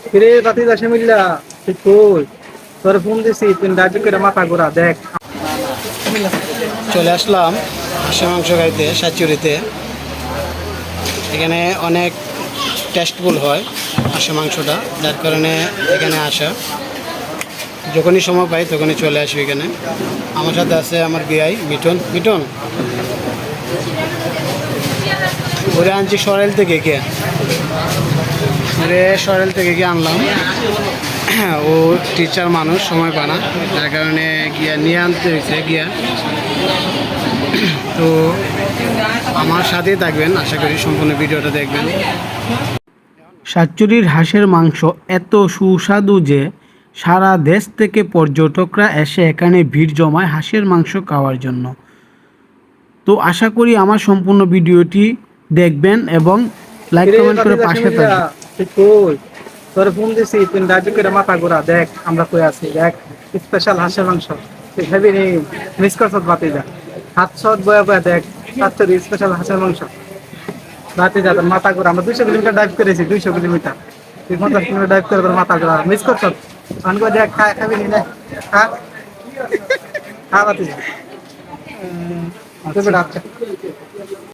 কিরে বাতি যাসে মিল্লা তুই কই তোর ফোন দিছি তুই ডাইভ করে মাথা ঘোরা দেখ। চলে আসলাম হাঁসের মাংস খাইতে সাতচুরিতে। এখানে অনেক টেস্টফুল হয় হাঁসের মাংসটা, যার কারণে এখানে আসা। যখনই সময় পাই তখনই চলে আসি এখানে। আমার সাথে আছে আমার বিআই মিঠুন। মিঠুন ওরে আনছি সরেল থেকে কে ওরে সরেল থেকে গিয়ে আনলাম। ও টিচার মানুষ, সময় পায় না, যার কারণে গিয়া নিয়ে আনতে হয়েছে গিয়া। তো আমার সাথেই থাকবেন, আশা করি সম্পূর্ণ ভিডিওটা দেখবেন। সাতচুরির হাঁসের মাংস এত সুস্বাদু যে সারা দেশ থেকে পর্যটকরা এসে এখানে ভিড় জমায় হাঁসের মাংস খাওয়ার জন্য। তো আশা করি আমার সম্পূর্ণ ভিডিওটি দেখবেন এবং লাইক কিরে কমেন্ট বাতি করে যাসে পাশে মিল্লা থাকবেন। তুই কই তোর ফোন দিছি তুই ডাইভ করে মাথা ঘোরা দেখ আমরা কই আছি দেখ। স্পেশাল হাঁসের মাংস তুই খাবি নি? মিস করছ বাতি যা হাত সদ বয়া বয়া দেখ। তার স্পেশাল হাঁসের মাংস বাতি যা তোর মাথা ঘোরা। আমরা 200 কিলোমিটার ডাইভ করেছি, 200 কিলোমিটার। তুই 50 কিলোমিটার ডাইভ করে তোর মাথা ঘোরা মিস করছ। আনগো দেখ খাবি নি দেখ। খা খা বাতি যা। তুই বেটা আচ্ছা।